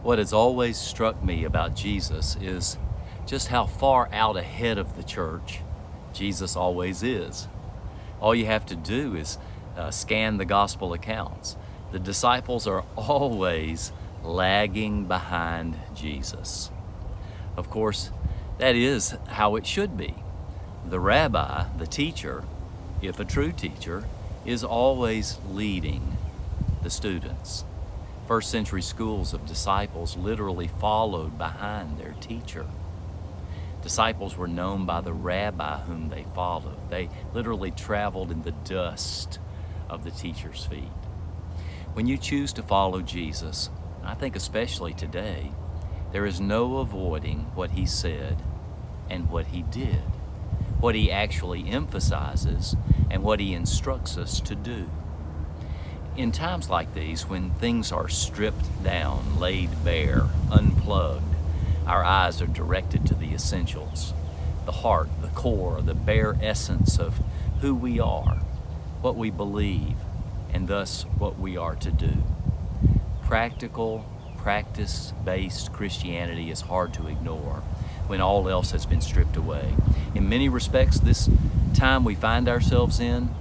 What has always struck me about Jesus is just how far out ahead of the church Jesus always is. All you have to do is scan the gospel accounts. The disciples are always lagging behind Jesus. Of course, that is how it should be. The rabbi, the teacher, if a true teacher, is always leading the students. First century schools of disciples literally followed behind their teacher. Disciples were known by the rabbi whom they followed. They literally traveled in the dust of the teacher's feet. When you choose to follow Jesus, I think especially today, there is no avoiding what he said and what he did, what he actually emphasizes and what he instructs us to do. In times like these, when things are stripped down, laid bare, unplugged, our eyes are directed to the essentials, the heart, the core, the bare essence of who we are, what we believe, and thus what we are to do. Practical, practice-based Christianity is hard to ignore when all else has been stripped away. In many respects, this time we find ourselves in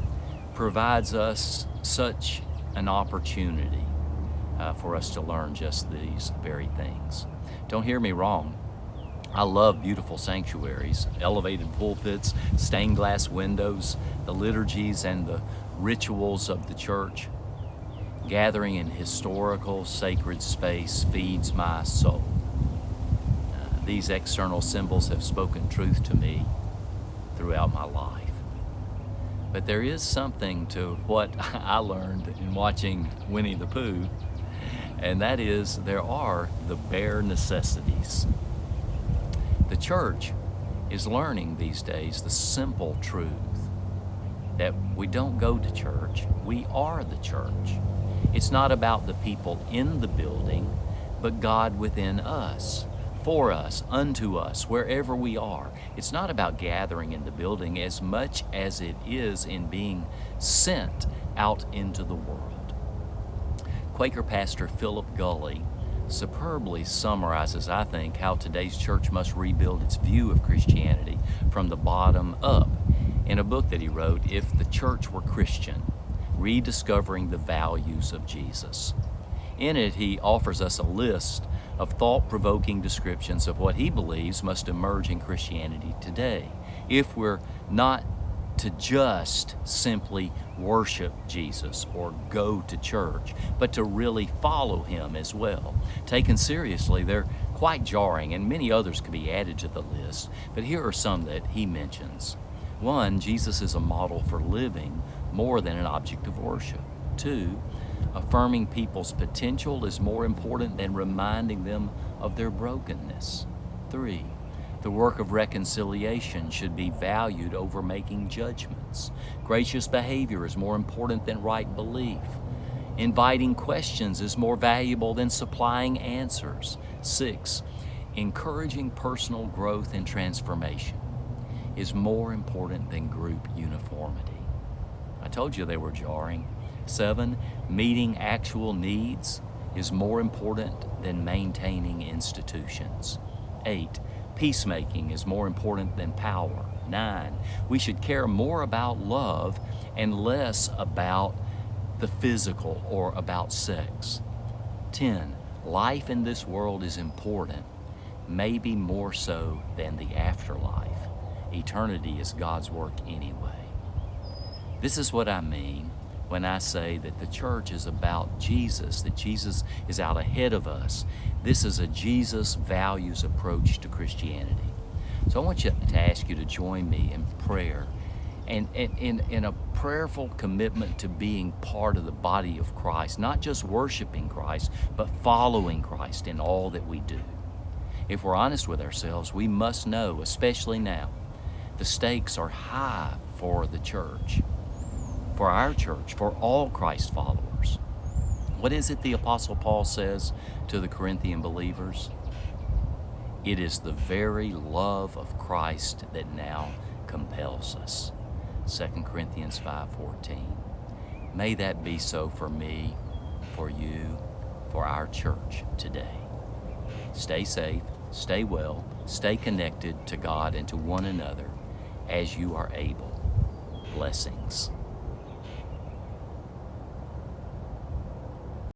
provides us such an opportunity for us to learn just these very things. Don't hear me wrong. I love beautiful sanctuaries, elevated pulpits, stained glass windows, the liturgies and the rituals of the church. Gathering in historical, sacred space feeds my soul. These external symbols have spoken truth to me throughout my life. But there is something to what I learned in watching Winnie the Pooh, and that is there are the bare necessities. The church is learning these days the simple truth that we don't go to church, we are the church. It's not about the people in the building, but God within us, for us, unto us, wherever we are. It's not about gathering in the building as much as it is in being sent out into the world. Quaker pastor Philip Gulley superbly summarizes, I think, how today's church must rebuild its view of Christianity from the bottom up in a book that he wrote, If the Church Were Christian, Rediscovering the Values of Jesus. In it, he offers us a list of thought-provoking descriptions of what he believes must emerge in Christianity today if we're not to just simply worship Jesus or go to church, but to really follow him as well. Taken seriously, they're quite jarring, and many others could be added to the list, but here are some that he mentions. 1, Jesus is a model for living more than an object of worship. 2, affirming people's potential is more important than reminding them of their brokenness. 3, the work of reconciliation should be valued over making judgments. Gracious behavior is more important than right belief. Inviting questions is more valuable than supplying answers. 6, encouraging personal growth and transformation is more important than group uniformity. I told you they were jarring. 7, meeting actual needs is more important than maintaining institutions. 8, peacemaking is more important than power. 9, we should care more about love and less about the physical or about sex. 10, life in this world is important, maybe more so than the afterlife. Eternity is God's work anyway. This is what I mean when I say that the church is about Jesus, that Jesus is out ahead of us. This is a Jesus values approach to Christianity. So I want to ask you to join me in prayer and in a prayerful commitment to being part of the body of Christ, not just worshiping Christ, but following Christ in all that we do. If we're honest with ourselves, we must know, especially now, the stakes are high for the church, for our church, for all Christ followers. What is it the Apostle Paul says to the Corinthian believers? It is the very love of Christ that now compels us. 2 Corinthians 5:14. May that be so for me, for you, for our church today. Stay safe, stay well, stay connected to God and to one another as you are able. Blessings.